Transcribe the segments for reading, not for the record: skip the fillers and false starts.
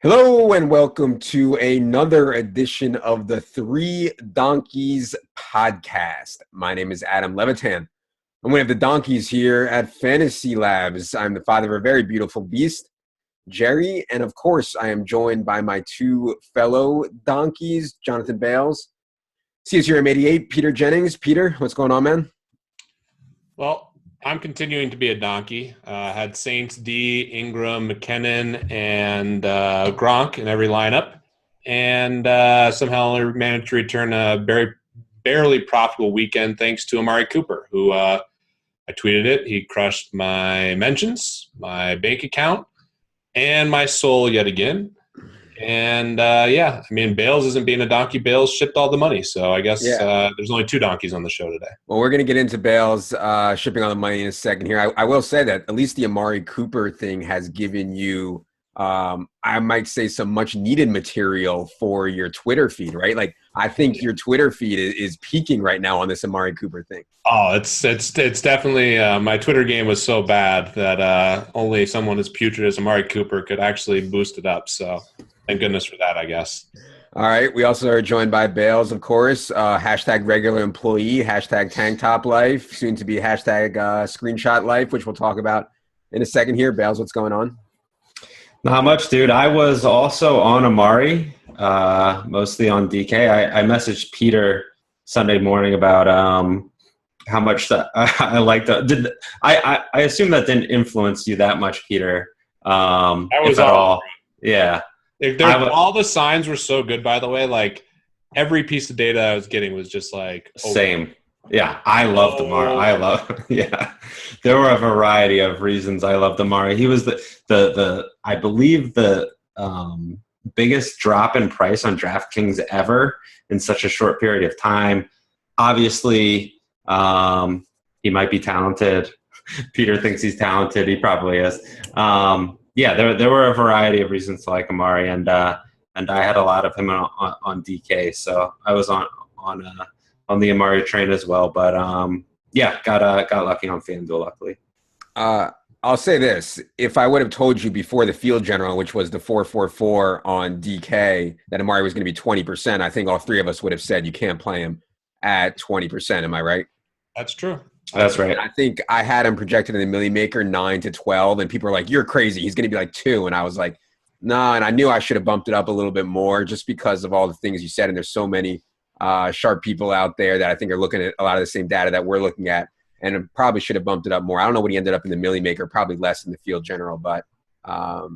Hello and welcome to another edition of the Three Donkeys podcast. My name is Adam Levitan. I'm one of the donkeys here at Fantasy Labs. I'm the father of a very beautiful beast, Jerry, and of course I am joined by my two fellow donkeys, Jonathan Bales. CSUM 88, Peter Jennings. Peter, what's going on, man? Well, I'm continuing to be a donkey. Had Saints, D, Ingram, McKinnon, and Gronk in every lineup, and somehow only managed to return a barely profitable weekend thanks to Amari Cooper, who I tweeted it. He crushed my mentions, my bank account, and my soul yet again. And Bales isn't being a donkey. Bales shipped all the money, so I guess there's only two donkeys on the show today. Well, we're going to get into Bales shipping all the money in a second here. I will say that at least the Amari Cooper thing has given you, I might say, some much needed material for your Twitter feed, right? Like, I think your Twitter feed is peaking right now on this Amari Cooper thing. Oh, it's definitely my Twitter game was so bad that only someone as putrid as Amari Cooper could actually boost it up. So thank goodness for that, I guess. All right. We also are joined by Bales, of course. Hashtag regular employee, hashtag tank top life, soon to be hashtag screenshot life, which we'll talk about in a second here. Bales, what's going on? Not much, dude. I was also on Amari, mostly on DK. I messaged Peter Sunday morning about how much that I liked. I assume that didn't influence you that much, Peter? That was all. Yeah. All the signs were so good, by the way. Like, every piece of data I was getting was just like same. Yeah, I loved Amari. Yeah, there were a variety of reasons I loved Amari. He was the I believe the biggest drop in price on DraftKings ever in such a short period of time. Obviously, he might be talented. Peter thinks he's talented. He probably is. There were a variety of reasons to like Amari, and I had a lot of him on DK, so I was on the Amari train as well. But got lucky on FanDuel, luckily. I'll say this: if I would have told you before the field general, which was the 444 on DK, that Amari was going to be 20%, I think all three of us would have said you can't play him at 20%. Am I right? That's true. That's right. I think I had him projected in the Millie Maker 9 to 12, and people were like, "You're crazy. He's going to be like 2." And I was like, "No." And I knew I should have bumped it up a little bit more just because of all the things you said. And there's so many sharp people out there that I think are looking at a lot of the same data that we're looking at, and probably should have bumped it up more. I don't know what he ended up in the Millie Maker, probably less in the field general, but I'll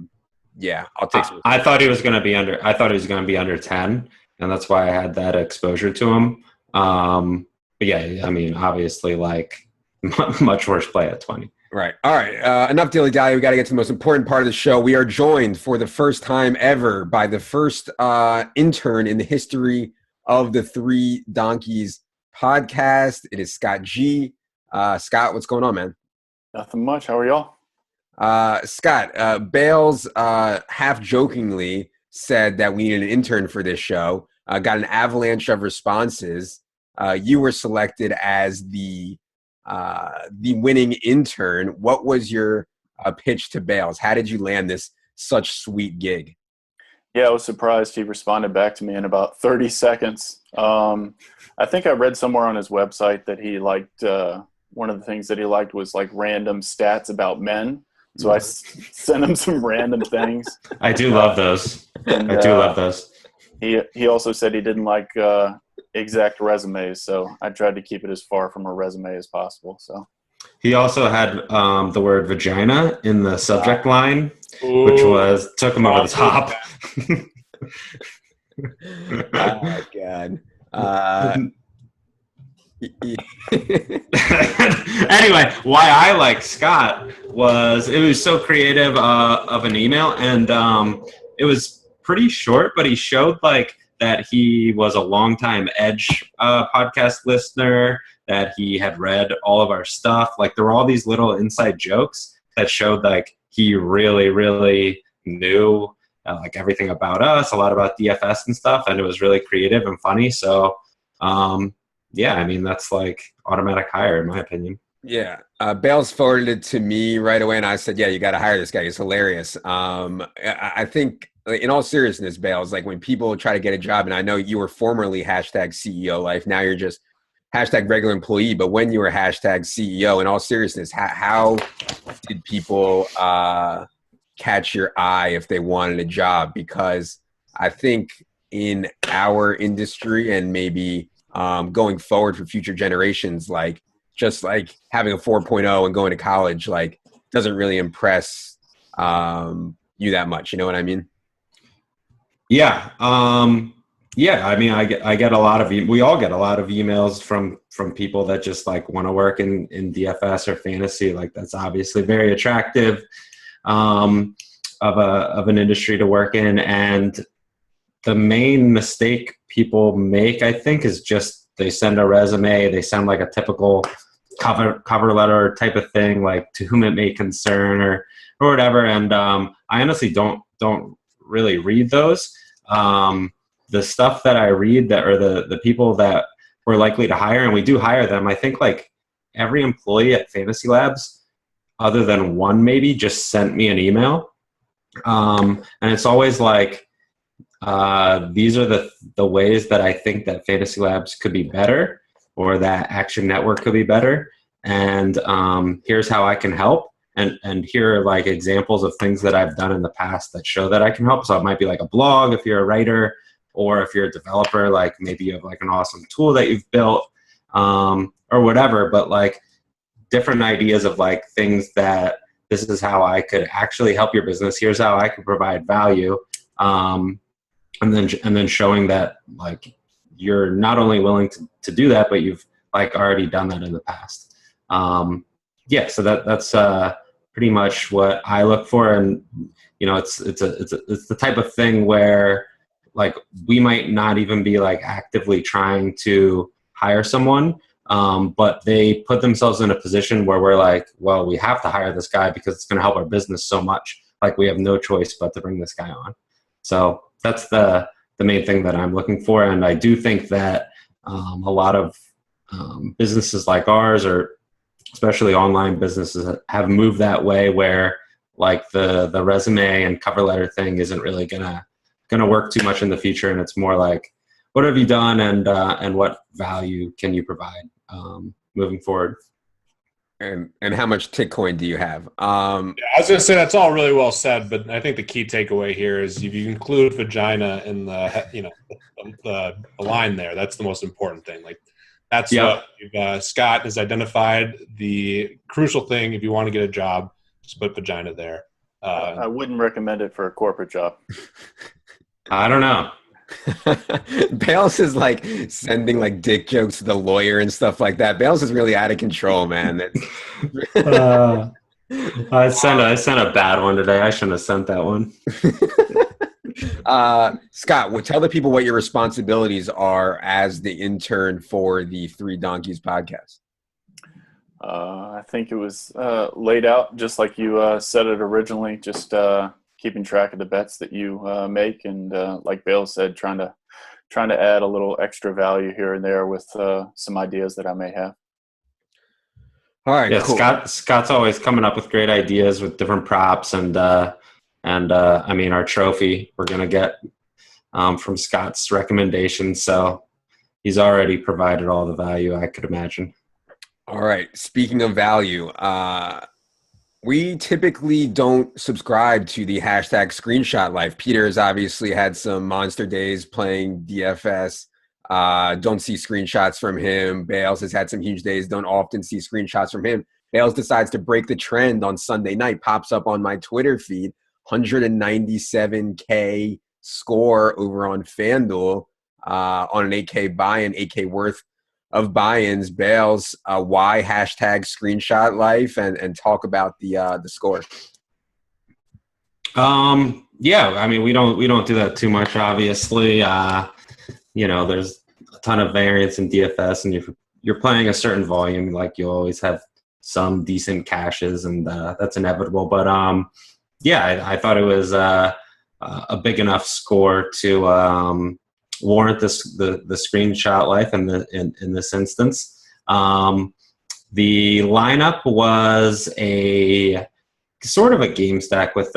take some. I thought he was going to be under. I thought he was going to be under 10, and that's why I had that exposure to him. But yeah, I mean, obviously, like much worse play at 20. Right. All right. Enough dilly-dally. We got to get to the most important part of the show. We are joined for the first time ever by the first intern in the history of the Three Donkeys podcast. It is Scott G. Scott, what's going on, man? Nothing much. How are y'all? Scott, Bales half-jokingly said that we needed an intern for this show. Got an avalanche of responses. You were selected as the winning intern. What was your pitch to Bales? How did you land this such sweet gig? Yeah, I was surprised he responded back to me in about 30 seconds. I think I read somewhere on his website that he liked one of the things that he liked was like random stats about men. So I sent him some random things. I do love those. And, I do love those. He also said he didn't like exact resumes, so I tried to keep it as far from a resume as possible. So he also had the word vagina in the subject line, which took him over the top. Oh God. Anyway, why I like Scott was it was so creative of an email, and it was pretty short, but he showed like that he was a longtime Edge podcast listener, that he had read all of our stuff. Like there were all these little inside jokes that showed like he really, really knew like everything about us, a lot about DFS and stuff, and it was really creative and funny. So yeah, I mean, that's like automatic hire in my opinion. Yeah. Bales forwarded it to me right away, and I said, yeah, you got to hire this guy. He's hilarious. I think in all seriousness, Bales, like when people try to get a job, and I know you were formerly hashtag CEO life, now you're just hashtag regular employee, but when you were hashtag CEO, in all seriousness, how did people catch your eye if they wanted a job? Because I think in our industry and maybe going forward for future generations, like just like having a 4.0 and going to college, like doesn't really impress you that much. You know what I mean? Yeah. Yeah. I mean, I get a lot of, we all get a lot of emails from people that just like want to work in DFS or fantasy. Like that's obviously very attractive, of an industry to work in. And the main mistake people make, I think, is just they send a resume, they send like a typical cover letter type of thing, like to whom it may concern or whatever. And I honestly don't really read those. The stuff that I read that are the people that we're likely to hire, and we do hire them. I think like every employee at Fantasy Labs, other than one maybe, just sent me an email. And it's always like, these are the ways that I think that Fantasy Labs could be better, or that Action Network could be better. And here's how I can help. And here are like examples of things that I've done in the past that show that I can help. So it might be like a blog if you're a writer, or if you're a developer, like maybe you have like an awesome tool that you've built, or whatever. But like different ideas of like things that this is how I could actually help your business. Here's how I can provide value. And then showing that like you're not only willing to do that, but you've like already done that in the past. Yeah, so that's pretty much what I look for. And you know, it's the type of thing where like we might not even be like actively trying to hire someone, but they put themselves in a position where we're like, well, we have to hire this guy because it's going to help our business so much. Like we have no choice but to bring this guy on. So that's the main thing that I'm looking for. And I do think that a lot of businesses like ours, or especially online businesses, have moved that way where like the resume and cover letter thing isn't really gonna work too much in the future. And it's more like, what have you done, and what value can you provide moving forward? And how much Bitcoin do you have? Yeah, I was going to say that's all really well said, but I think the key takeaway here is if you include vagina in the line there, that's the most important thing. Like that's what Scott has identified. The crucial thing, if you want to get a job, just put vagina there. I wouldn't recommend it for a corporate job. I don't know. Bales is like sending like dick jokes to the lawyer and stuff like that. Bales is really out of control, man. I sent a bad one today. I shouldn't have sent that one. Scott, tell the people what your responsibilities are as the intern for the Three Donkeys podcast. I think it was laid out just like you said it originally, just keeping track of the bets that you make, and like Bales said, trying to add a little extra value here and there with some ideas that I may have. All right, yeah, cool. Scott's always coming up with great ideas with different props, and I mean, our trophy we're gonna get from Scott's recommendations, so he's already provided all the value I could imagine. All right, speaking of value, we typically don't subscribe to the hashtag screenshot life. Peter has obviously had some monster days playing DFS. Don't see screenshots from him. Bales has had some huge days. Don't often see screenshots from him. Bales decides to break the trend on Sunday night. Pops up on my Twitter feed. 197K score over on FanDuel on an 8K buy-in, 8K worth of buy-ins. Bales, why hashtag screenshot life, and talk about the score. Yeah, I mean, we don't do that too much, obviously. You know, there's a ton of variance in DFS, and if you're playing a certain volume, like you always have some decent cashes, and that's inevitable. But yeah, I thought it was a big enough score to warrant the screenshot life in this instance. The lineup was a sort of a game stack with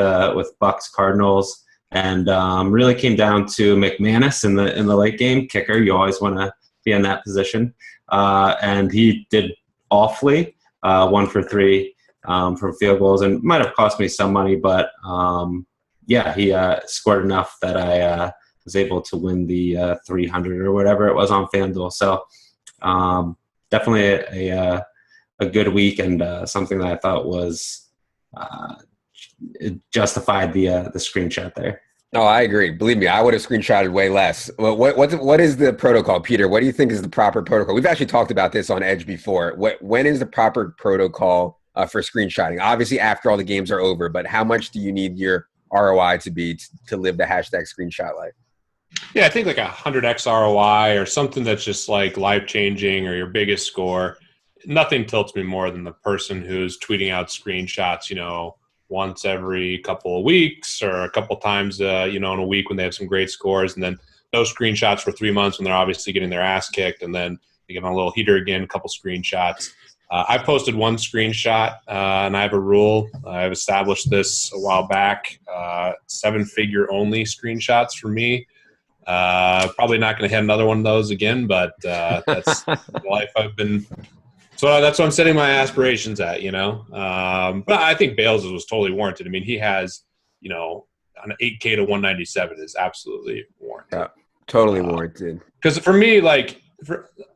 Bucks Cardinals. and really came down to McManus in the late game. Kicker, you always want to be in that position, and he did awfully, 1 for 3 from field goals, and might have cost me some money, but yeah, he scored enough that I was able to win the 300 or whatever it was on FanDuel. So definitely a good week, and something that I thought was it justified the screenshot there. Oh, I agree. Believe me, I would have screenshotted way less. What is the protocol, Peter? What do you think is the proper protocol? We've actually talked about this on Edge before. When is the proper protocol for screenshotting? Obviously, after all the games are over, but how much do you need your ROI to be to live the hashtag screenshot life? Yeah, I think like 100x ROI or something that's just like life-changing or your biggest score. Nothing tilts me more than the person who's tweeting out screenshots, once every couple of weeks or a couple times, in a week when they have some great scores. And then those screenshots for 3 months when they're obviously getting their ass kicked. And then they get on a little heater again, a couple screenshots. I posted one screenshot, and I have a rule. I've established this a while back. 7-figure only screenshots for me. Probably not going to hit another one of those again, but that's the life I've been. So that's what I'm setting my aspirations at, But I think Bales was totally warranted. I mean, he has, an 8K to 197 is absolutely warranted. Yeah, totally warranted. Because for me,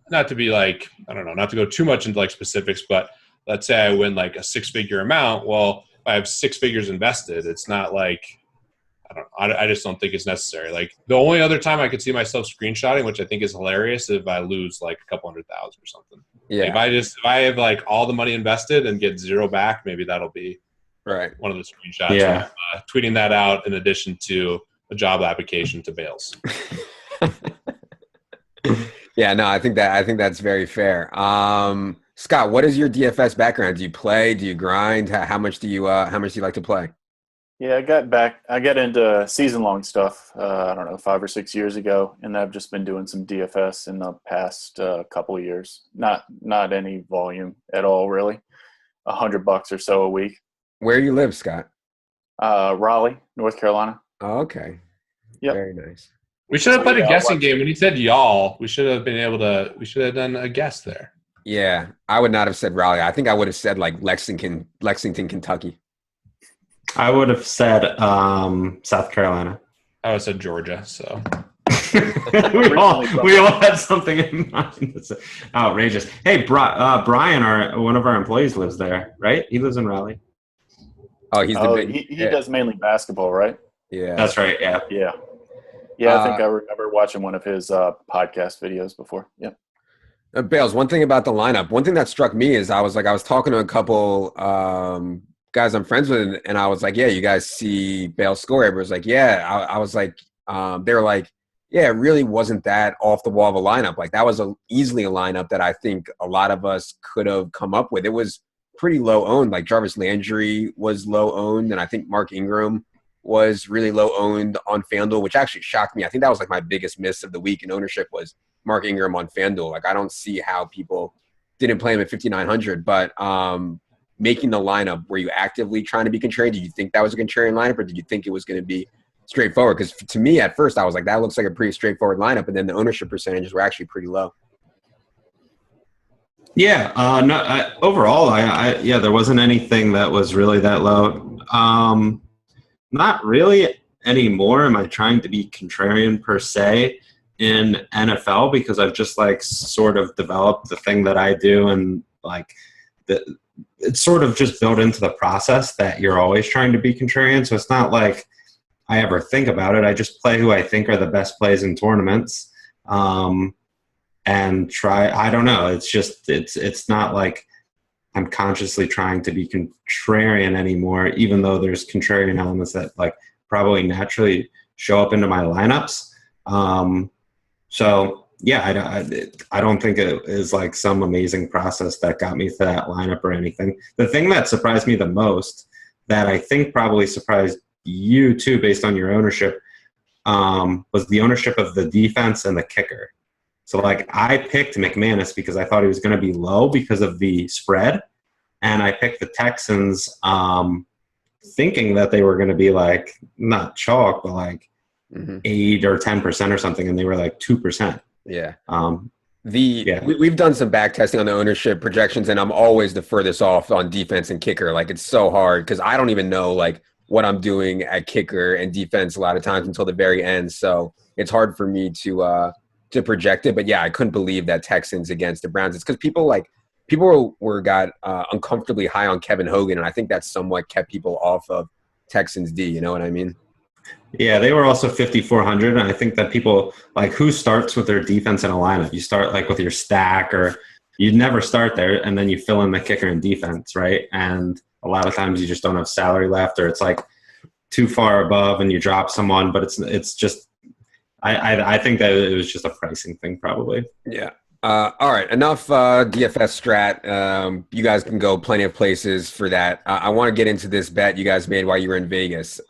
not to be like, I don't know, not to go too much into like specifics, but let's say I win like a 6-figure amount. Well, if I have 6 figures invested, it's not like, I just don't think it's necessary. Like the only other time I could see myself screenshotting, which I think is hilarious, if I lose like a couple 100,000 or something. Yeah. Like if I have like all the money invested and get 0 back, maybe that'll be right. One of the screenshots. Yeah. Tweeting that out in addition to a job application to Bales. Yeah, no, I think that's very fair. Scott, what is your DFS background? Do you play? Do you grind? How much do you like to play? Yeah, I got into season-long stuff, I don't know, 5 or 6 years ago, and I've just been doing some DFS in the past couple of years. Not any volume at all, really. $100 or so a week. Where do you live, Scott? Raleigh, North Carolina. Oh, okay. Yep. Very nice. We should have played a guessing game. When you said y'all, we should have done a guess there. Yeah, I would not have said Raleigh. I think I would have said like Lexington, Kentucky. I would have said South Carolina. I would have said Georgia. So we all had something in mind. That's outrageous. Hey, Brian, one of our employees, lives there, right? He lives in Raleigh. Oh, he's the big. He does mainly basketball, right? Yeah, that's right. Yeah. I think I remember watching one of his podcast videos before. Yeah. Bales, one thing about the lineup, one thing that struck me is I was talking to a couple guys I'm friends with, and I was like, yeah, you guys see Bales score? Everybody was like, yeah. I was like, they were like, yeah, it really wasn't that off the wall of a lineup. Like that was easily a lineup that I think a lot of us could have come up with. It was pretty low owned. Like Jarvis Landry was low owned, and I think Mark Ingram was really low owned on FanDuel, which actually shocked me. I think that was like my biggest miss of the week in ownership was Mark Ingram on FanDuel. Like I don't see how people didn't play him at 5,900, but making the lineup, were you actively trying to be contrarian? Did you think that was a contrarian lineup, or did you think it was going to be straightforward? Because to me at first I was like, that looks like a pretty straightforward lineup, and then the ownership percentages were actually pretty low. Yeah, overall, there wasn't anything that was really that low. Not really anymore am I trying to be contrarian per se in NFL, because I've just like sort of developed the thing that I do, and like it's sort of just built into the process that you're always trying to be contrarian. So it's not like I ever think about it. I just play who I think are the best plays in tournaments. And try, I don't know. It's just, it's not like I'm consciously trying to be contrarian anymore, even though there's contrarian elements that like probably naturally show up into my lineups. So yeah, I don't think it is like some amazing process that got me to that lineup or anything. The thing that surprised me the most, that I think probably surprised you too, based on your ownership, was the ownership of the defense and the kicker. So like I picked McManus because I thought he was going to be low because of the spread, and I picked the Texans thinking that they were going to be like not chalk, but like 8 or 10% or something, and they were like 2%. Yeah. Yeah. We've done some back testing on the ownership projections, and I'm always the furthest off on defense and kicker. Like, it's so hard because I don't even know like what I'm doing at kicker and defense a lot of times until the very end. So it's hard for me to project it. But yeah, I couldn't believe that Texans against the Browns. It's because people got uncomfortably high on Kevin Hogan, and I think that somewhat kept people off of Texans D. You know what I mean? Yeah, they were also 5,400, and I think that people like who starts with their defense in a lineup. You start like with your stack, or you never start there, and then you fill in the kicker and defense, right? And a lot of times you just don't have salary left, or it's like too far above, and you drop someone. But it's just I think that it was just a pricing thing, probably. Yeah. All right, enough DFS strat. You guys can go plenty of places for that. I want to get into this bet you guys made while you were in Vegas.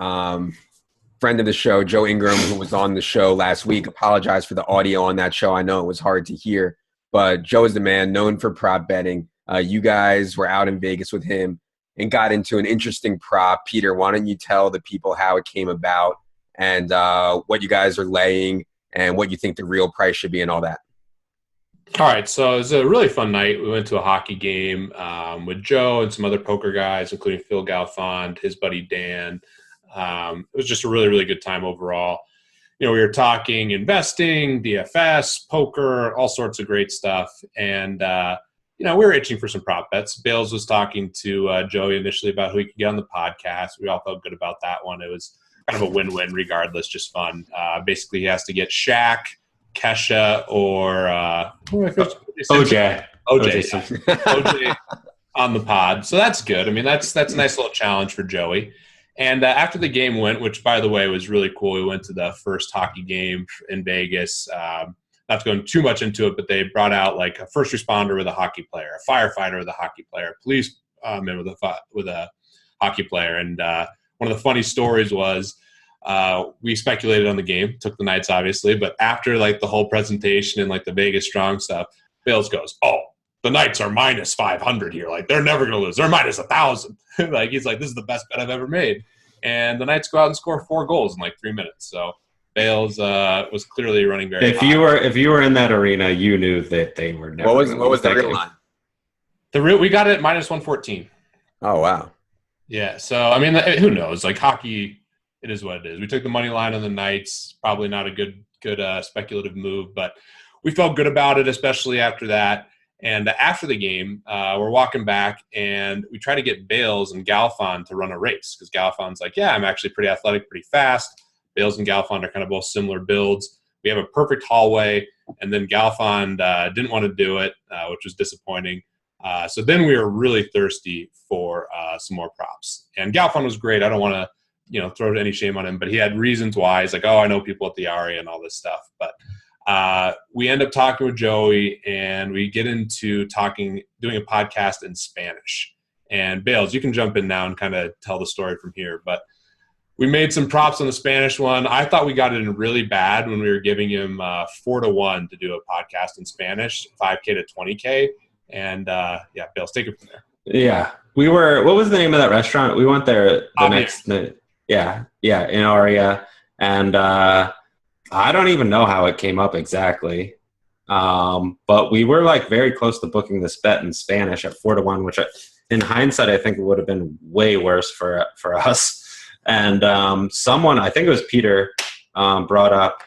Friend of the show, Joe Ingram, who was on the show last week, apologized for the audio on that show. I know it was hard to hear, but Joe is the man, known for prop betting. You guys were out in Vegas with him and got into an interesting prop. Peter, why don't you tell the people how it came about and what you guys are laying and what you think the real price should be and all that? All right, so it was a really fun night. We went to a hockey game with Joe and some other poker guys, including Phil Galfond, his buddy Dan. It was just a really, really good time overall. We were talking investing, DFS, poker, all sorts of great stuff. And, we were itching for some prop bets. Bales was talking to Joey initially about who he could get on the podcast. We all felt good about that one. It was kind of a win-win regardless, just fun. Basically, he has to get Shaq, Kesha, or OJ on the pod. So that's good. I mean, that's a nice little challenge for Joey. And after the game went, which, by the way, was really cool, we went to the first hockey game in Vegas. Not to go too much into it, but they brought out like a first responder with a hockey player, a firefighter with a hockey player, a policeman with a hockey player. And one of the funny stories was we speculated on the game, took the Knights, obviously, but after like the whole presentation and like the Vegas strong stuff, Bales goes, "Oh, the Knights are minus 500 here. Like, they're never going to lose. They're minus 1,000. Like, he's like, this is the best bet I've ever made. And the Knights go out and score 4 goals in like 3 minutes. So Bales was clearly running very hot. If you were in that arena, you knew that they were never. What was the real line? We got it at minus 114. Oh, wow. Yeah. So, I mean, who knows? Like, hockey, it is what it is. We took the money line on the Knights. Probably not a good speculative move, but we felt good about it, especially after that. And after the game, we're walking back, and we try to get Bales and Galfond to run a race because Galfond's like, yeah, I'm actually pretty athletic, pretty fast. Bales and Galfond are kind of both similar builds. We have a perfect hallway, and then Galfond didn't want to do it, which was disappointing. So then we were really thirsty for some more props. And Galfond was great. I don't want to throw any shame on him, but he had reasons why. He's like, oh, I know people at the Aria and all this stuff. But we end up talking with Joey, and we get into doing a podcast in Spanish. And Bales, you can jump in now and kind of tell the story from here. But we made some props on the Spanish one. I thought we got it in really bad when we were giving him 4-1 to do a podcast in Spanish, 5K to 20K. And Bales, take it from there. Yeah, we were. What was the name of that restaurant? We went there the next night. Yeah, in Aria, and I don't even know how it came up exactly, but we were like very close to booking this bet in Spanish at 4-1, which in hindsight I think it would have been way worse for us. And someone, I think it was Peter, brought up,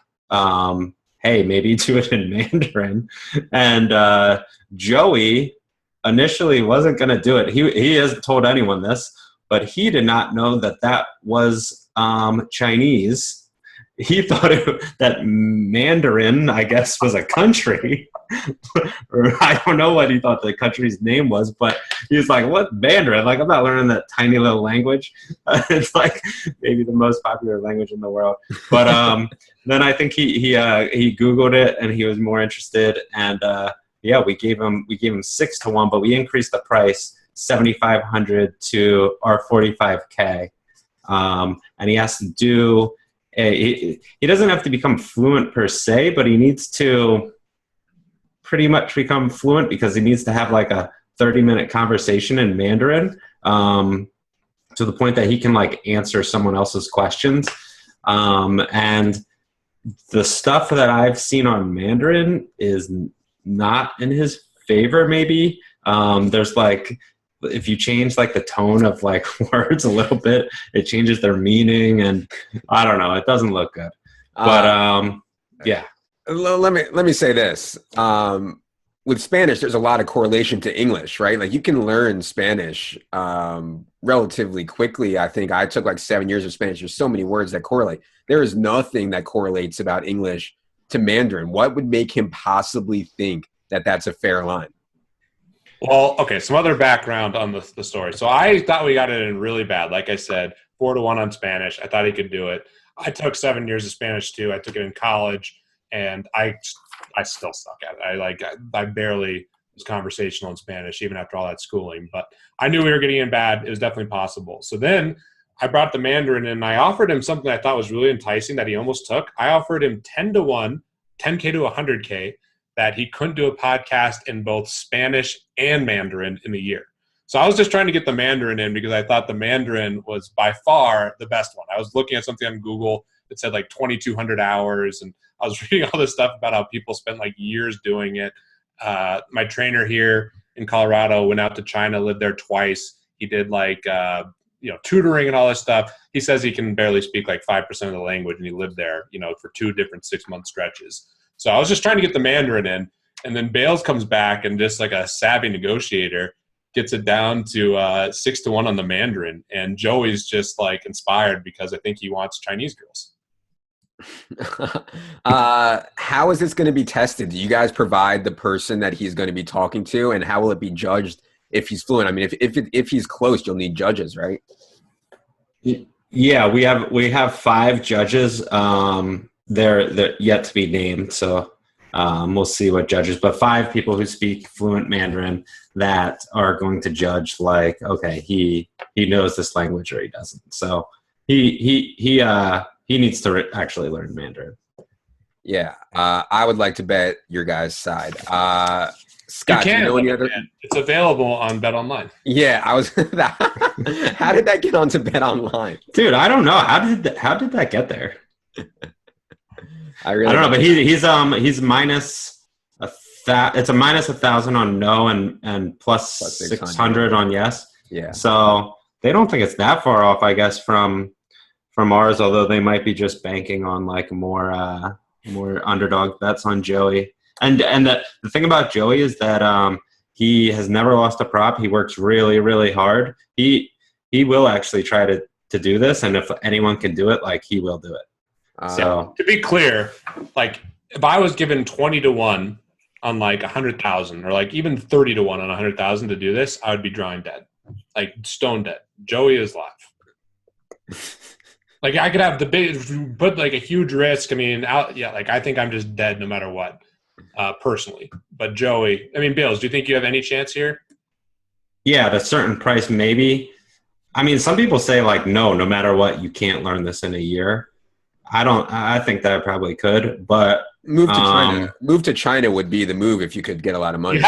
hey, maybe do it in Mandarin. And Joey initially wasn't going to do it. He hasn't told anyone this, but he did not know that was Chinese. He thought that Mandarin, I guess, was a country. Or I don't know what he thought the country's name was, but he was like, what Mandarin? Like, I'm not learning that tiny little language. It's like maybe the most popular language in the world. But then I think he Googled it, and he was more interested. And we gave him 6-1, but we increased the price 7,500 to our 45K. And he has to do. He doesn't have to become fluent per se, but he needs to pretty much become fluent because he needs to have like a 30-minute conversation in Mandarin. So to the point that he can like answer someone else's questions. And the stuff that I've seen on Mandarin is not in his favor, maybe. There's like, if you change like the tone of like words a little bit, it changes their meaning, and I don't know, it doesn't look good. But yeah. Let me say this. With Spanish, there's a lot of correlation to English, right? Like you can learn Spanish relatively quickly. I think I took like 7 years of Spanish. There's so many words that correlate. There is nothing that correlates about English to Mandarin. What would make him possibly think that that's a fair line? Well, okay, some other background on the story. So I thought we got it in really bad. Like I said, 4-1 on Spanish. I thought he could do it. I took 7 years of Spanish too. I took it in college, and I still suck at it. I barely was conversational in Spanish even after all that schooling. But I knew we were getting in bad. It was definitely possible. So then I brought the Mandarin in, and I offered him something I thought was really enticing that he almost took. I offered him 10-1, 10K to 100K, that he couldn't do a podcast in both Spanish and Mandarin in a year. So I was just trying to get the Mandarin in because I thought the Mandarin was by far the best one. I was looking at something on Google that said like 2,200 hours, and I was reading all this stuff about how people spent like years doing it. My trainer here in Colorado went out to China, lived there twice. He did like tutoring and all this stuff. He says he can barely speak like 5% of the language, and he lived there, for 2 different 6-month stretches. So I was just trying to get the Mandarin in, and then Bales comes back and just like a savvy negotiator gets it down to 6-1 on the Mandarin. And Joey's just like inspired because I think he wants Chinese girls. How is this going to be tested? Do you guys provide the person that he's going to be talking to, and how will it be judged if he's fluent? I mean, if he's close, you'll need judges, right? Yeah, we have 5 judges. They're yet to be named, so we'll see what judges. But 5 people who speak fluent Mandarin that are going to judge. Like, okay, he knows this language or he doesn't. So he needs to actually learn Mandarin. Yeah, I would like to bet your guys' side. Scott, do you know any other? It's available on Bet Online. Yeah, I was. How did that get onto Bet Online, dude? I don't know. How did that get there? I don't know, but he's minus it's a minus 1,000 on no and plus 600 on yes. Yeah. So they don't think it's that far off, I guess, from ours. Although they might be just banking on like more underdog bets on Joey. And the thing about Joey is that he has never lost a prop. He works really, really hard. He will actually try to do this, and if anyone can do it, like he will do it. So to be clear, like if I was given 20-1 on like 100,000, or like even 30-1 on 100,000 to do this, I would be drawing dead, like stone dead. Joey is live. Like I could have the big, but like a huge risk. I mean, like I think I'm just dead no matter what, personally. But Joey, I mean, Bales, do you think you have any chance here? Yeah, at a certain price, maybe. I mean, some people say like, no matter what, you can't learn this in a year. I think that I probably could, but move to China. Move to China would be the move if you could get a lot of money.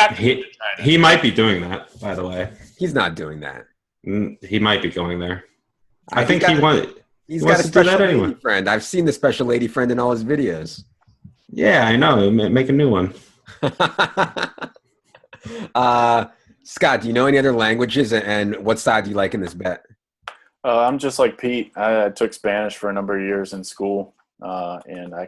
He might be doing that, by the way. He's not doing that. He might be going there. I think he wants. He's got a special lady friend. I've seen the special lady friend in all his videos. Yeah, I know. Make a new one. Scott, do you know any other languages, and what side do you like in this bet? I'm just like Pete. I took Spanish for a number of years in school, and I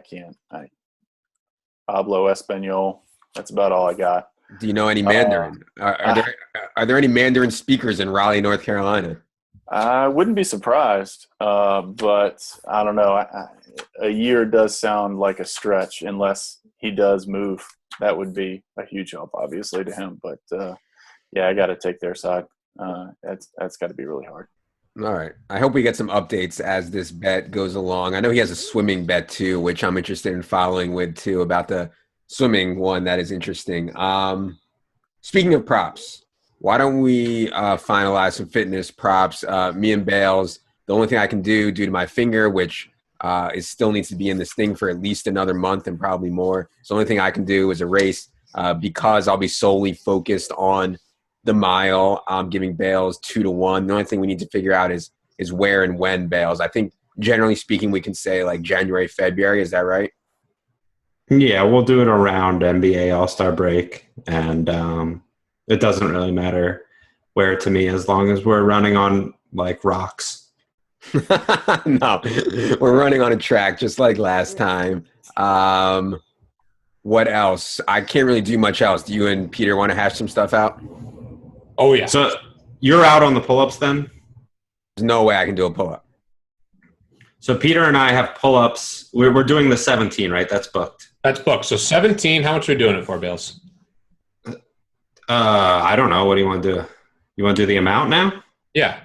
hablo español. That's about all I got. Do you know any Mandarin? Are there any Mandarin speakers in Raleigh, North Carolina? I wouldn't be surprised, but I don't know. A year does sound like a stretch unless he does move. That would be a huge help, obviously, to him. But, yeah, I got to take their side. That's got to be really hard. All right. I hope we get some updates as this bet goes along. I know he has a swimming bet too, which I'm interested in following with too, about the swimming one. That is interesting. Speaking of props, why don't we finalize some fitness props? Me and Bales, the only thing I can do due to my finger, which is still needs to be in this thing for at least another month and probably more. So the only thing I can do is a race because I'll be solely focused on the mile. I'm giving Bales 2-1. The only thing we need to figure out is is where and when, Bales? I think generally speaking, we can say like January, February. Is that right? Yeah, we'll do it around NBA All-Star break, and it doesn't really matter where to me as long as we're running on like rocks. No, we're running on a track just like last time. What else? I can't really do much else. Do you and Peter want to hash some stuff out? Oh yeah. So you're out on the pull-ups then? There's no way I can do a pull-up. So Peter and I have pull-ups. We're doing the 17, right? That's booked. That's booked. So 17, how much are we doing it for, Bales? I don't know. What do you want to do? You want to do the amount now? Yeah.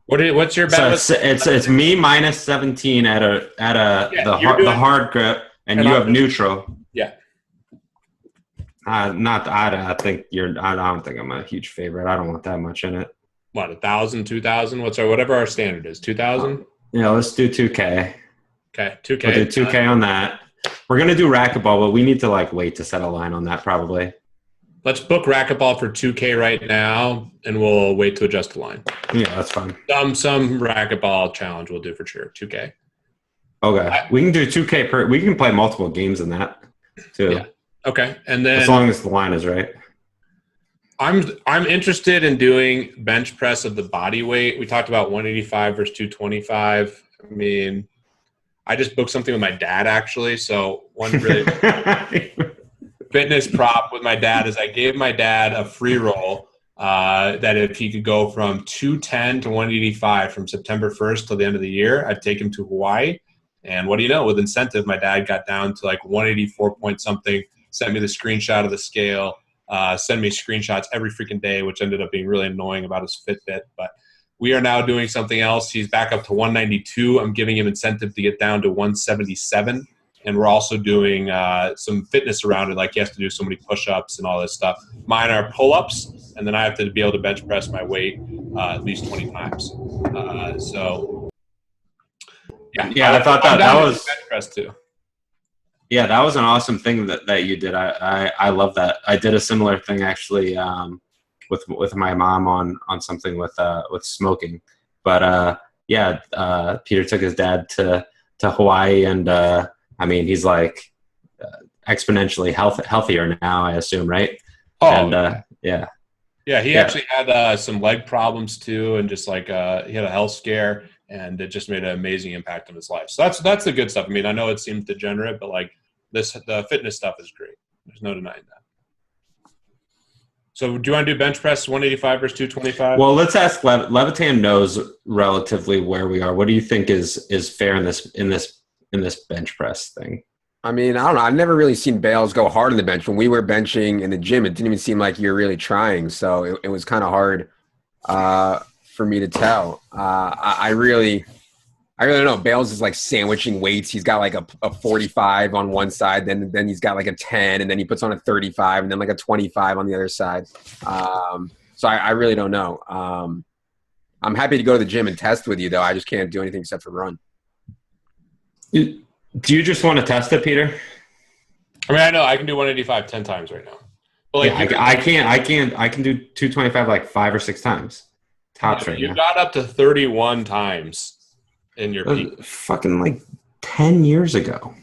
What's your bet? So it's me minus 17 at the hard grip, and you have neutral. Yeah. I don't think I'm a huge favorite. I don't want that much in it. What, 1,000, 2,000? Whatever our standard is, 2,000? Yeah, let's do 2K. Okay, 2K. We'll do 2K on that. We're gonna do racquetball, but we need to like wait to set a line on that probably. Let's book racquetball for 2K right now, and we'll wait to adjust the line. Yeah, that's fine. Some racquetball challenge we'll do for sure. 2K. Okay, we can do 2K per. We can play multiple games in that too. Yeah. Okay, and then as long as the line is right. I'm interested in doing bench press of the body weight. We talked about 185 versus 225. I mean, I just booked something with my dad actually. So one really fitness prop with my dad is I gave my dad a free roll that if he could go from 210 to 185 from September 1st till the end of the year, I'd take him to Hawaii. And what do you know? With incentive, my dad got down to like 184 point something, sent me the screenshot of the scale, send me screenshots every freaking day, which ended up being really annoying about his Fitbit. But we are now doing something else. He's back up to 192. I'm giving him incentive to get down to 177. And we're also doing some fitness around it, like he has to do so many push-ups and all this stuff. Mine are pull-ups, and then I have to be able to bench press my weight at least 20 times. Yeah, I thought that was bench press too. Yeah, that was an awesome thing that you did. I love that. I did a similar thing actually with my mom on something with smoking. But Peter took his dad to Hawaii, and I mean he's like exponentially healthier now, I assume, right? Oh, and he actually had some leg problems too, and just like he had a health scare, and it just made an amazing impact on his life. So that's the good stuff. I mean, I know it seems degenerate, but like the fitness stuff is great. There's no denying that. So do you want to do bench press 185 versus 225? Well, let's ask Levitan knows relatively where we are. What do you think is fair in this bench press thing? I mean, I don't know. I've never really seen Bales go hard on the bench. When we were benching in the gym, it didn't even seem like you were really trying. So it was kind of hard for me to tell. I really don't know. Bales is like sandwiching weights. He's got like a 45 on one side, then he's got like a 10, and then he puts on a 35, and then like a 25 on the other side. So I really don't know. I'm happy to go to the gym and test with you, though. I just can't do anything except for run. Do you just want to test it, Peter? I mean, I know I can do 185 10 times right now. But like, yeah, I can do 225 like 5 or 6 times. Tops right now. You got up to 31 times in your peak. Fucking like 10 years ago.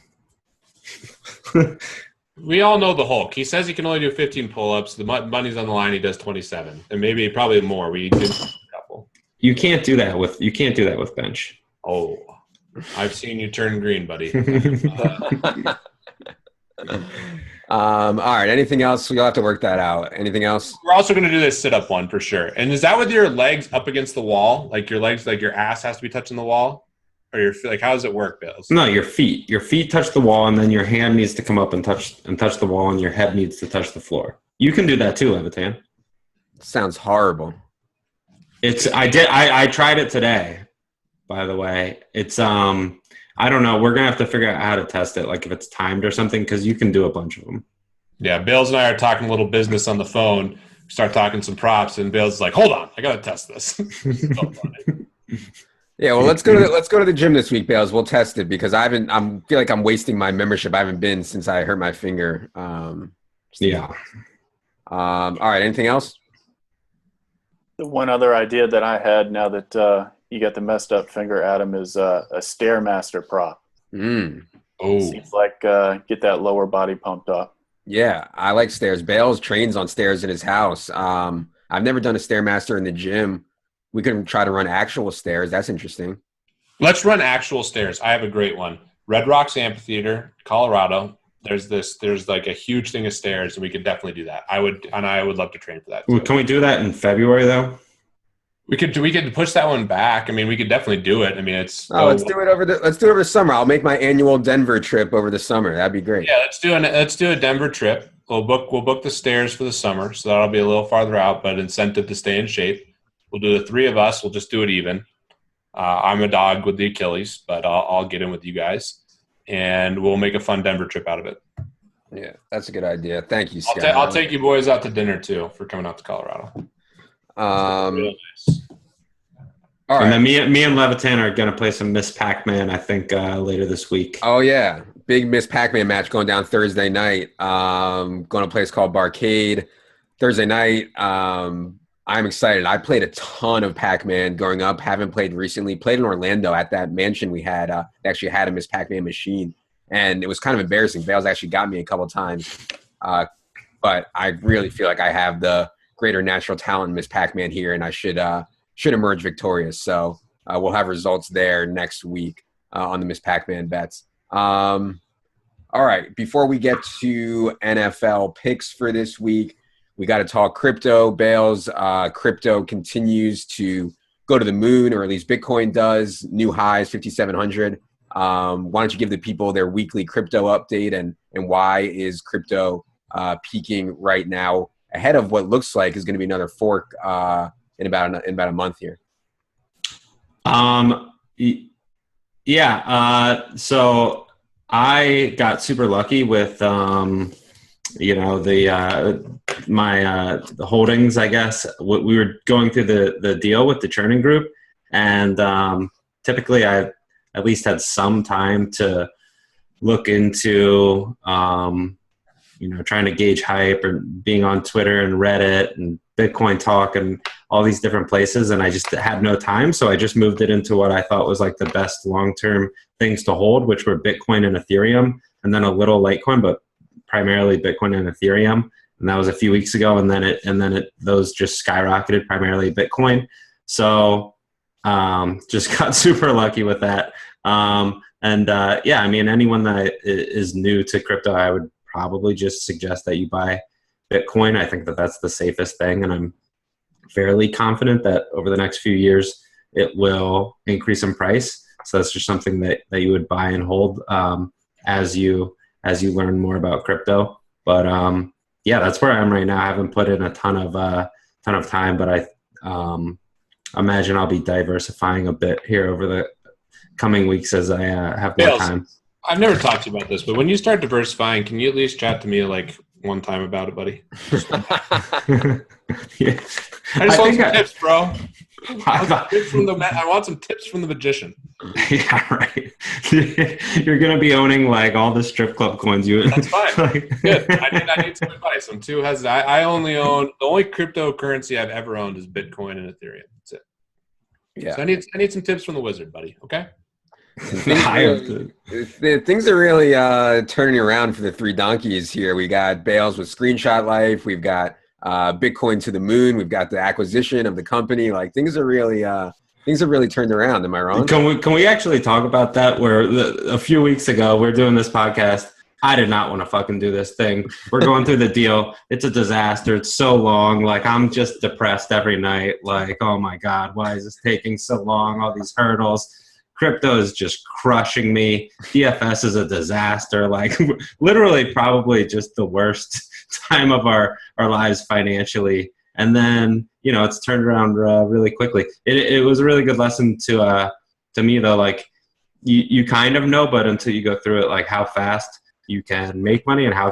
We all know the Hulk. He says he can only do 15 pull-ups. The money's on the line. He does 27, and maybe probably more. We do a couple. You can't do that with bench. Oh, I've seen you turn green, buddy. All right. Anything else? You'll have to work that out. Anything else? We're also going to do this sit-up one for sure. And is that with your legs up against the wall? Like your legs, like your ass has to be touching the wall? Or your like, how does it work, Bales? No, your feet. Your feet touch the wall, and then your hand needs to come up and touch the wall, and your head needs to touch the floor. You can do that too, Levitan. Sounds horrible. I tried it today, by the way. It's I don't know. We're gonna have to figure out how to test it, like if it's timed or something, because you can do a bunch of them. Yeah, Bales and I are talking a little business on the phone. We start talking some props, and Bales is like, "Hold on, I gotta test this." So funny. Yeah, well, let's go to the gym this week, Bales. We'll test it because I feel like I'm wasting my membership. I haven't been since I hurt my finger. Yeah. All right. Anything else? The one other idea that I had now that you got the messed up finger, Adam, is a Stairmaster prop. Mm. Oh, Seems like get that lower body pumped up. Yeah, I like stairs. Bales trains on stairs in his house. I've never done a Stairmaster in the gym. We could try to run actual stairs. That's interesting. let's run actual stairs. I have a great one. Red Rocks Amphitheater, Colorado. There's like a huge thing of stairs, and we could definitely do that. I would love to train for that too. Can we do that in February though? We could push that one back. I mean, we could definitely do it. I mean, Let's do it over the summer. I'll make my annual Denver trip over the summer. That'd be great. Yeah, let's do a Denver trip. We'll book the stairs for the summer, so that'll be a little farther out, but incentive to stay in shape. We'll do the three of us. We'll just do it even. I'm a dog with the Achilles, but I'll get in with you guys, and we'll make a fun Denver trip out of it. Yeah, that's a good idea. Thank you, Scott. I'll take you boys out to dinner too for coming out to Colorado. Real nice. All right. And then me and Levitan are going to play some Miss Pac-Man, I think, later this week. Oh, yeah. Big Miss Pac-Man match going down Thursday night. Going to a place called Barcade Thursday night. I'm excited. I played a ton of Pac-Man growing up. Haven't played recently. Played in Orlando at that mansion we had. They actually had a Miss Pac-Man machine. And it was kind of embarrassing. Bales actually got me a couple times. But I really feel like I have the greater natural talent in Miss Pac-Man here, and I should emerge victorious. So we'll have results there next week on the Miss Pac-Man bets. All right, before we get to NFL picks for this week, we got to talk crypto. Bales, crypto continues to go to the moon, or at least Bitcoin does. New highs, 5,700. Why don't you give the people their weekly crypto update, and why is crypto peaking right now ahead of what looks like is going to be another fork in about a month here? So I got super lucky with my holdings, I guess. We were going through the deal with the churning group, and typically I at least had some time to look into trying to gauge hype, or being on Twitter and Reddit and Bitcoin Talk and all these different places, and I just had no time. So I just moved it into what I thought was like the best long-term things to hold, which were Bitcoin and Ethereum, and then a little Litecoin, but primarily Bitcoin and Ethereum. And that was a few weeks ago, and then those just skyrocketed, primarily Bitcoin. So just got super lucky with that. I mean, anyone that is new to crypto, I would probably just suggest that you buy Bitcoin. I think that that's the safest thing, and I'm fairly confident that over the next few years it will increase in price. So that's just something that you would buy and hold as you learn more about crypto. But that's where I am right now. I haven't put in a ton of time, but I imagine I'll be diversifying a bit here over the coming weeks as I have more time. I've never talked to you about this, but when you start diversifying, can you at least chat to me like one time about it, buddy? Yeah. I just want some tips, bro. I want some tips from the magician. Yeah, right. You're gonna be owning like all the strip club coins. That's fine. Good. I need some advice. I'm too hesitant. I only own the only cryptocurrency I've ever owned is Bitcoin and Ethereum. That's it. Yeah. So I need some tips from the wizard, buddy. Okay. Things are really turning around for the three donkeys here. We got Bales with Screenshot Life. We've got Bitcoin to the moon. We've got the acquisition of the company. Like things are really turned around. Am I wrong? Can we actually talk about that? Where a few weeks ago we're doing this podcast. I did not want to fucking do this thing. We're going through the deal. It's a disaster. It's so long. Like I'm just depressed every night. Like, oh my God, why is this taking so long? All these hurdles. Crypto is just crushing me. DFS is a disaster. Like literally probably just the worst time of our lives financially. And then, it's turned around really quickly. It was a really good lesson to me though. Like you kind of know, but until you go through it, like how fast you can make money and how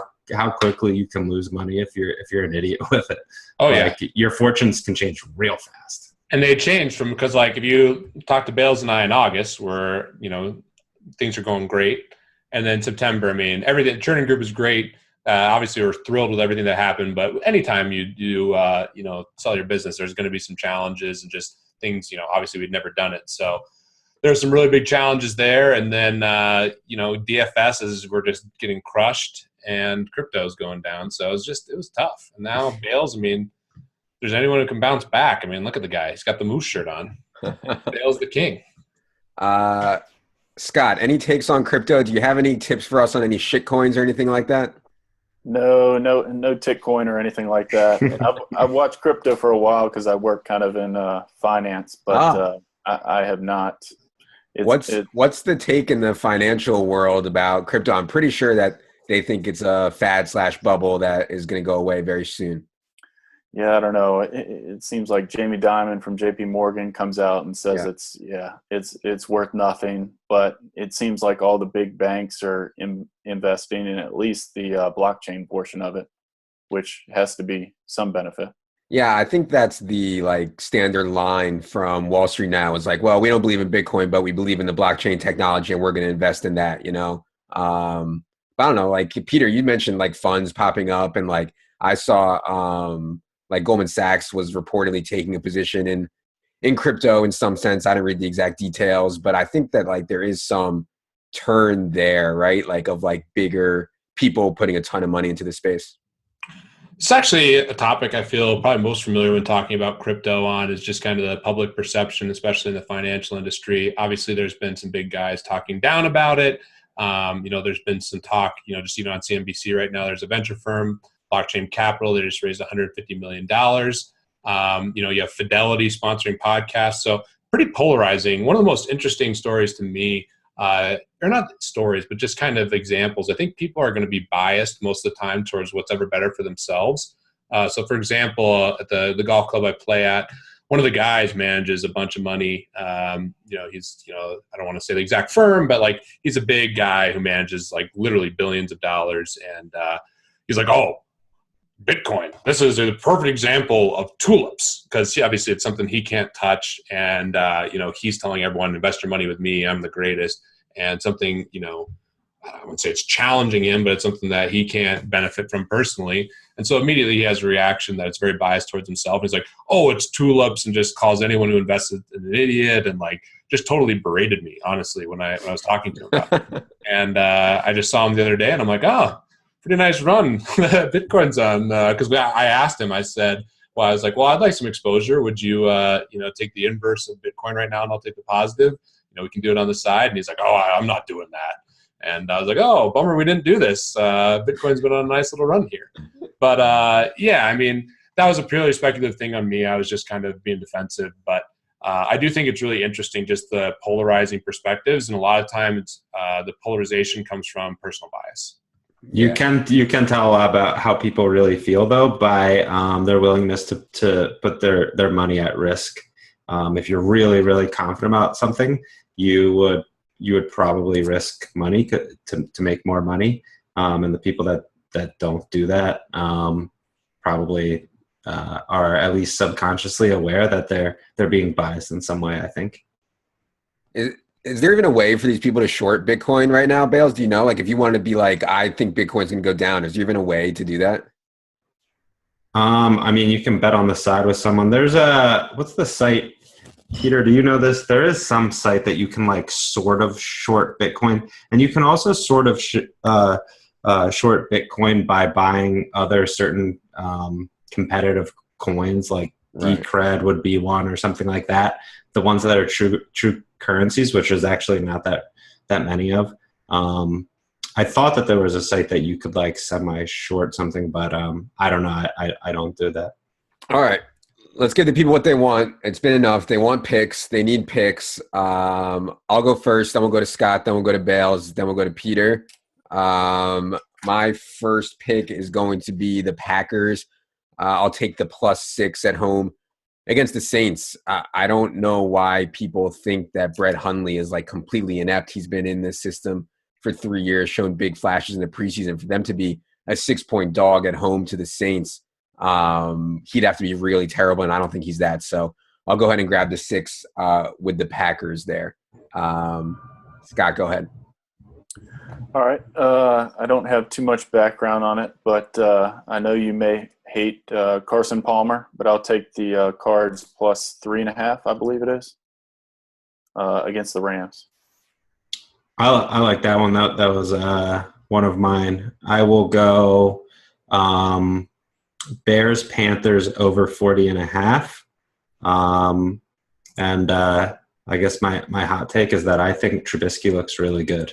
quickly you can lose money if you're an idiot with it. Oh like, yeah. Your fortunes can change real fast. And they changed because like if you talk to Bales and I in August, where things are going great, and then September, I mean everything. Churning group is great. Obviously, we're thrilled with everything that happened, but anytime you sell your business, there's going to be some challenges and just things. Obviously, we'd never done it, so there's some really big challenges there. And then DFS we're just getting crushed, and crypto's going down. So it was tough. And now Bales, I mean, if there's anyone who can bounce back, I mean, look at the guy. He's got the moose shirt on. Bales the king. Scott, any takes on crypto? Do you have any tips for us on any shit coins or anything like that? No Tickcoin or anything like that. I've watched crypto for a while because I work kind of in finance, but I have not. What's the take in the financial world about crypto? I'm pretty sure that they think it's a fad/bubble that is going to go away very soon. Yeah, I don't know. It seems like Jamie Dimon from J.P. Morgan comes out and says it's worth nothing, but it seems like all the big banks are investing in at least the blockchain portion of it, which has to be some benefit. Yeah, I think that's the standard line from Wall Street now. Is like, well, we don't believe in Bitcoin, but we believe in the blockchain technology, and we're going to invest in that. I don't know. Like Peter, you mentioned funds popping up, and I saw Goldman Sachs was reportedly taking a position in crypto in some sense. I didn't read the exact details, but I think that there is some turn there, right? Of bigger people putting a ton of money into the space. It's actually a topic I feel probably most familiar when talking about crypto on is just kind of the public perception, especially in the financial industry. Obviously, there's been some big guys talking down about it. There's been some talk, just even on CNBC right now, there's a venture firm, Blockchain Capital. They just raised $150 million. You have Fidelity sponsoring podcasts. So pretty polarizing. One of the most interesting stories to me, or not stories, but just kind of examples. I think people are going to be biased most of the time towards what's ever better for themselves. So for example, at the golf club I play at, one of the guys manages a bunch of money. He's, I don't want to say the exact firm, but he's a big guy who manages literally billions of dollars. And he's like, oh, Bitcoin. This is a perfect example of tulips because obviously it's something he can't touch. And, he's telling everyone, invest your money with me. I'm the greatest. And something, I wouldn't say it's challenging him, but it's something that he can't benefit from personally. And so immediately he has a reaction that it's very biased towards himself. He's like, oh, it's tulips, and just calls anyone who invested an idiot, and just totally berated me, honestly, when I was talking to him about it. And I just saw him the other day, and I'm like, oh, pretty nice run Bitcoin's on. Because I asked him, I said, well, I was like, well, I'd like some exposure. Would you, take the inverse of Bitcoin right now, and I'll take the positive? We can do it on the side. And he's like, oh, I'm not doing that. And I was like, oh, bummer we didn't do this. Bitcoin's been on a nice little run here. But I mean, that was a purely speculative thing on me. I was just kind of being defensive. But I do think it's really interesting, just the polarizing perspectives. And a lot of times the polarization comes from personal bias. You can tell about how people really feel, though, by their willingness to put their money at risk. If you're really, really confident about something, you would probably risk money to make more money. And the people that don't do that probably are at least subconsciously aware that they're being biased in some way, I think. Is there even a way for these people to short Bitcoin right now, Bales? Do you know? If you want to be I think Bitcoin's going to go down, is there even a way to do that? I mean, you can bet on the side with someone. There's what's the site? Peter, do you know this? There is some site that you can sort of short Bitcoin, and you can also sort of short Bitcoin by buying other certain competitive coins, like right. Decred would be one or something like that. The ones that are true currencies, which is actually not that many of. I thought that there was a site that you could semi-short something, but I don't know. I don't do that. All right. Let's give the people what they want. It's been enough. They want picks. They need picks. I'll go first. Then we'll go to Scott. Then we'll go to Bales. Then we'll go to Peter. My first pick is going to be the Packers. I'll take the +6 at home against the Saints. I don't know why people think that Brett Hundley is completely inept. He's been in this system for 3 years, shown big flashes in the preseason. For them to be a 6-point dog at home to the Saints, he'd have to be really terrible, and I don't think he's that. So I'll go ahead and grab the 6 with the Packers there. Scott, go ahead. All right. I don't have too much background on it, but I know you may hate Carson Palmer, but I'll take the Cards plus 3.5, I believe it is, against the Rams. I like that one. That was one of mine. I will go Bears Panthers over 40.5. And I guess my hot take is that I think Trubisky looks really good.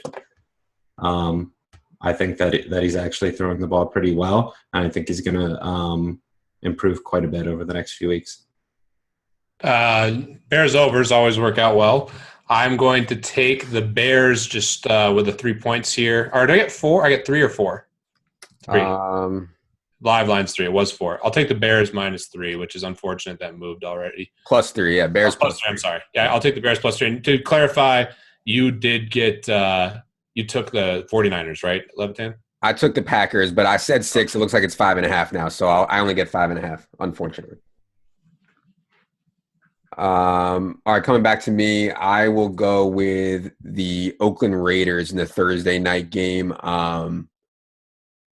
I think that he's actually throwing the ball pretty well, and I think he's going to improve quite a bit over the next few weeks. Bears overs always work out well. I'm going to take the Bears just with the 3 points here. Or did I get 4? I get 3 or 4? 3. Live line's 3. It was 4. I'll take the Bears -3, which is unfortunate that moved already. +3, yeah. Bears plus 3. I'm sorry. Yeah, I'll take the Bears +3. And to clarify, you did get you took the 49ers, right, Levitan? I took the Packers, but I said 6. It looks like it's 5.5 now, so I only get 5.5, unfortunately. All right, coming back to me, I will go with the Oakland Raiders in the Thursday night game.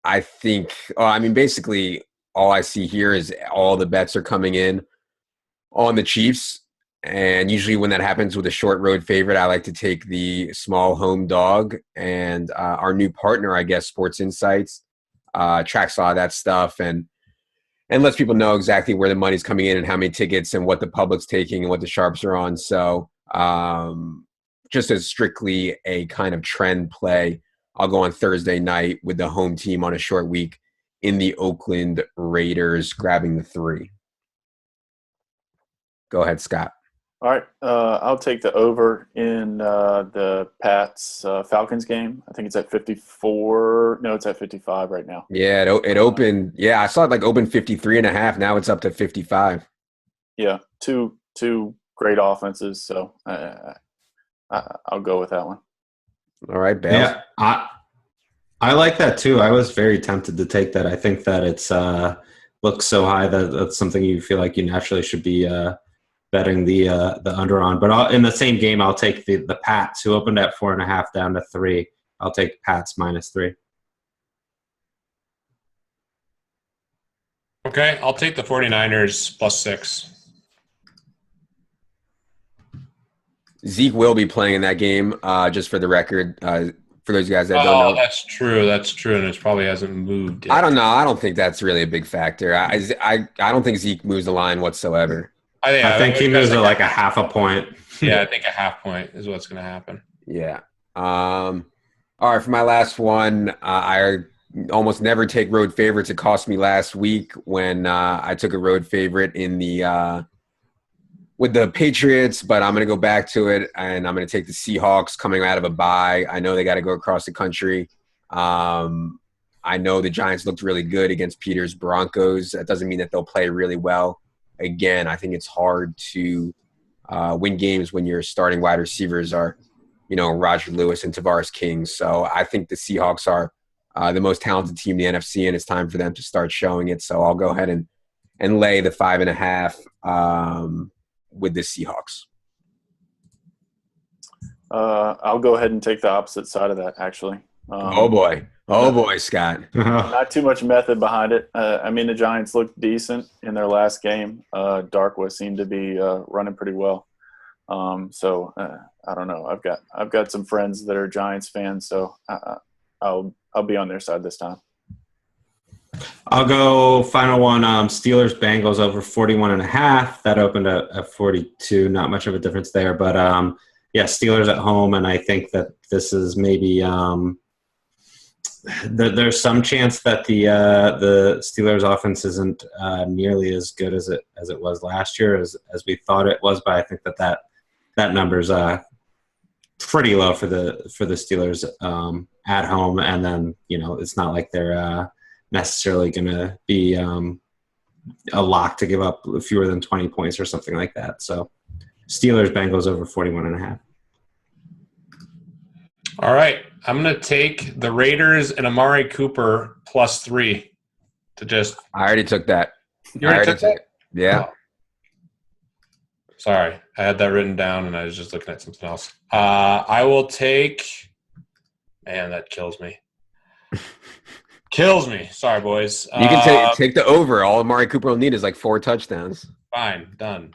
I think, basically all I see here is all the bets are coming in on the Chiefs. And usually when that happens with a short road favorite, I like to take the small home dog. And our new partner, I guess, Sports Insights, tracks a lot of that stuff and lets people know exactly where the money's coming in and how many tickets and what the public's taking and what the sharps are on. So just as strictly a kind of trend play, I'll go on Thursday night with the home team on a short week in the Oakland Raiders, grabbing the 3. Go ahead, Scott. All right. I'll take the over in the Pats Falcons game. I think it's at 54. No, it's at 55 right now. Yeah, it opened. Yeah, I saw it like open 53.5. Now it's up to 55. Yeah, two great offenses. So I'll go with that one. All right, Bales. Yeah, I like that too. I was very tempted to take that. I think that it's looks so high that that's something you feel like you naturally should be betting the under on. But in the same game, I'll take the Pats, who opened at 4.5 down to 3. I'll take Pats -3. Okay, I'll take the 49ers +6. Zeke will be playing in that game, just for the record. For those guys that don't know. Oh, that's true. That's true, and it probably hasn't moved yet. I don't know. I don't think that's really a big factor. I don't think Zeke moves the line whatsoever. I think he moves it like a half a point. Yeah, I think a half point is what's going to happen. Yeah. All right, for my last one, I almost never take road favorites. It cost me last week when I took a road favorite in the with the Patriots, but I'm going to go back to it, and I'm going to take the Seahawks coming out of a bye. I know they got to go across the country. I know the Giants looked really good against Peter's Broncos. That doesn't mean that they'll play really well. Again, I think it's hard to win games when your starting wide receivers are, Roger Lewis and Tavares King. So I think the Seahawks are the most talented team in the NFC, and it's time for them to start showing it. So I'll go ahead and lay the 5.5 with the Seahawks. I'll go ahead and take the opposite side of that, actually. Oh, boy, Scott. Not too much method behind it. The Giants looked decent in their last game. Darkwa seemed to be running pretty well. So I don't know. I've got some friends that are Giants fans, so I'll be on their side this time. I'll go final one. Steelers Bengals over 41.5. That opened at 42. Not much of a difference there, but Steelers at home, and I think that this is maybe there's some chance that the Steelers offense isn't nearly as good as it was last year as we thought it was, but I think that number's pretty low for the Steelers at home, and then it's not like they're necessarily going to be a lock to give up fewer than 20 points or something like that. So Steelers Bengals over 41.5. All right. I'm going to take the Raiders and Amari Cooper +3 to just. I already took that. You already took that? Yeah. Oh. Sorry. I had that written down and I was just looking at something else. I will take Man, that kills me. Kills me. Sorry, boys. You can take the over. All Amari Cooper will need is like 4 touchdowns. Fine, done.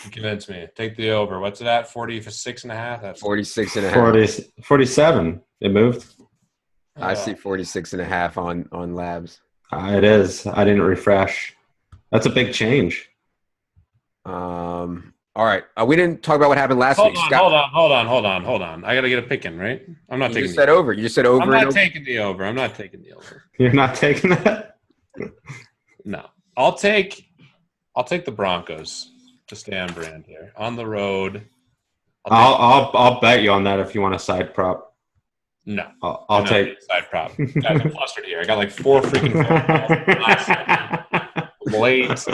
You convinced me. Take the over. What's it at? 46.5? That's 46.5. 47. It moved. I see 46.5 on Labs. It is. I didn't refresh. That's a big change. All right. We didn't talk about what happened last week. Hold on. I got to get a pick in, right? I'm not You taking just said over. You just said over. I'm not taking the over. I'm not taking the over. You're not taking that? No. I'll take the Broncos to stay on brand here. On the road. I'll bet you on that if you want a side prop. No. I'll take side prop. Guys, I'm flustered here. I got like 4 freaking late.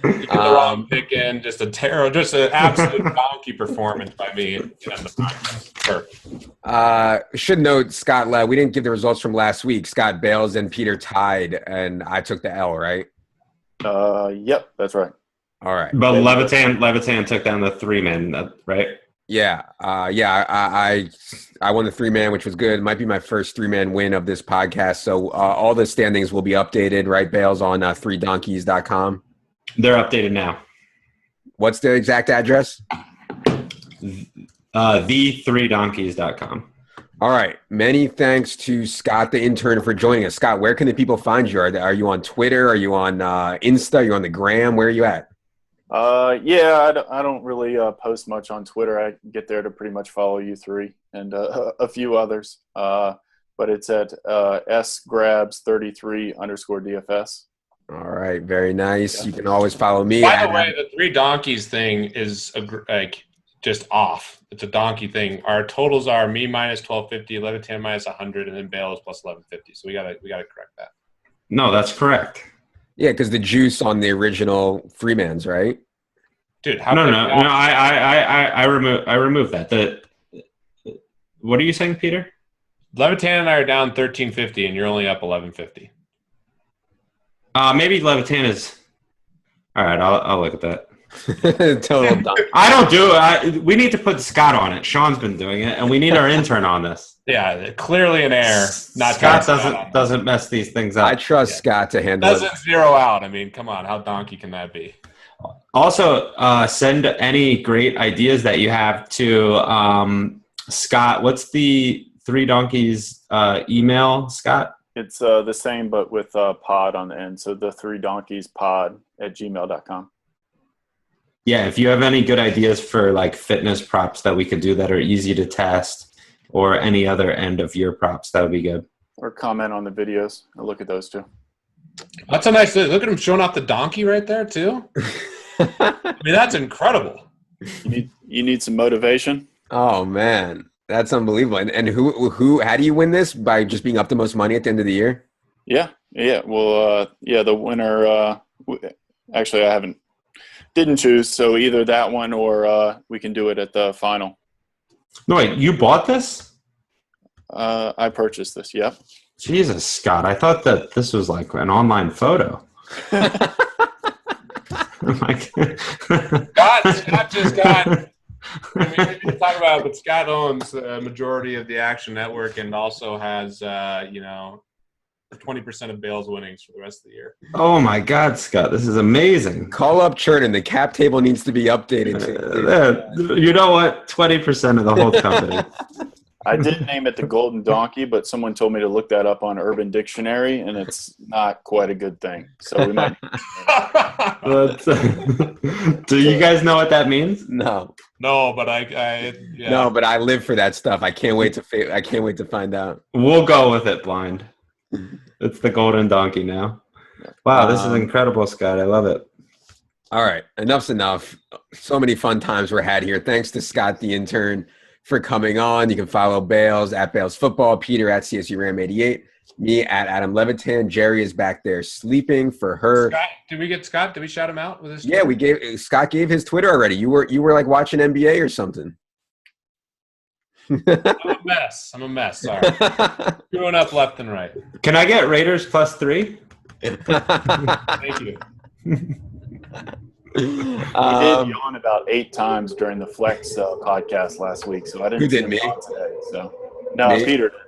You get the wrong pick in, just an absolute donkey performance by me. Perfect. Should note, Scott, we didn't give the results from last week. Scott, Bales, and Peter tied, and I took the L, right? Yep, that's right. All right. But Levitan took down the 3-man, right? Yeah. I won the 3-man, which was good. It might be my first 3-man win of this podcast. So all the standings will be updated, right, Bales, on 3donkeys.com? They're updated now. What's the exact address? The3donkeys.com. All right. Many thanks to Scott the Intern for joining us. Scott, where can the people find you? Are you on Twitter? Are you on Insta? Are you on the Gram? Where are you at? Yeah, I don't really post much on Twitter. I get there to pretty much follow you 3 and a few others. But it's at sgrabs33_DFS. All right, very nice. Yeah. You can always follow me. By the way, the 3 donkeys thing is just off. It's a donkey thing. Our totals are me minus 1250, Levitan minus 100, and then Bales plus 1150. So we gotta correct that. No, that's correct. Yeah, because the juice on the original Freemans, right? Dude, no. I removed that. What are you saying, Peter? Levitan and I are down 1350, and you're only up 1150. Maybe Levitan is. All right, I'll look at that. Total dump. I don't do it. We need to put Scott on it. Sean's been doing it, and we need our intern on this. Yeah, clearly an error. Scott doesn't mess these things up. I trust Scott to handle it. Doesn't zero out. I mean, come on, how donkey can that be? Also, send any great ideas that you have to Scott. What's the 3 donkeys email, Scott? It's the same, but with pod on the end. So the 3donkeys_pod@gmail.com. Yeah, if you have any good ideas for like fitness props that we could do that are easy to test, or any other end of year props, that would be good. Or comment on the videos. I'll look at those too. That's a nice. Look at him showing off the donkey right there too. I mean, that's incredible. You need some motivation. Oh man, that's unbelievable. And who? How do you win this? By just being up the most money at the end of the year? Yeah. Well, the winner. Actually, I didn't choose. So either that one or we can do it at the final. No, wait, you bought this? I purchased this. Yep. Jesus, Scott, I thought that this was like an online photo. Scott just got. We need to talk about it, but Scott owns a majority of the Action Network and also has, 20% of Bales winnings for the rest of the year. Oh my God, Scott, this is amazing. Call up Chernin. The cap table needs to be updated. You know what? 20% of the whole company. I did name it the Golden Donkey, but someone told me to look that up on Urban Dictionary, and it's not quite a good thing. So we might. Do you guys know what that means? No. No, but yeah. No, but I live for that stuff. I can't wait to find out. We'll go with it blind. It's the Golden Donkey now. Wow, this is incredible, Scott. I love it. All right, enough's enough. So many fun times were had here. Thanks to Scott the Intern for coming on. You can follow Bales at Bales Football, Peter at CSU Ram 88, me at Adam Levitan. Jerry is back there sleeping for her. Scott, did we get Scott? Did we shout him out with his? Yeah, Scott gave his Twitter already. You were like watching NBA or something. I'm a mess. Sorry. Screwing up left and right. Can I get Raiders +3? Thank you. You did yawn about 8 times during the Flex podcast last week, so I didn't Who see did, him me? yawn today. So no, Me? Peter did.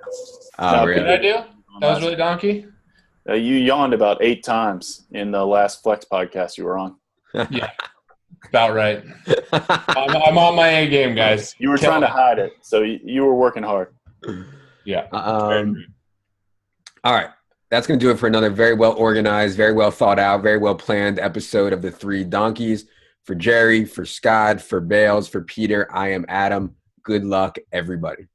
Oh, No, What really? did I do? That was really donkey? You yawned about 8 times in the last Flex podcast you were on. Yeah, about right. I'm on my A game, guys. You were trying to hide it, so you were working hard. Yeah. All right. That's going to do it for another very well organized, very well thought out, very well planned episode of the Three Donkeys. For Jerry, for Scott, for Bales, for Peter, I am Adam. Good luck, everybody.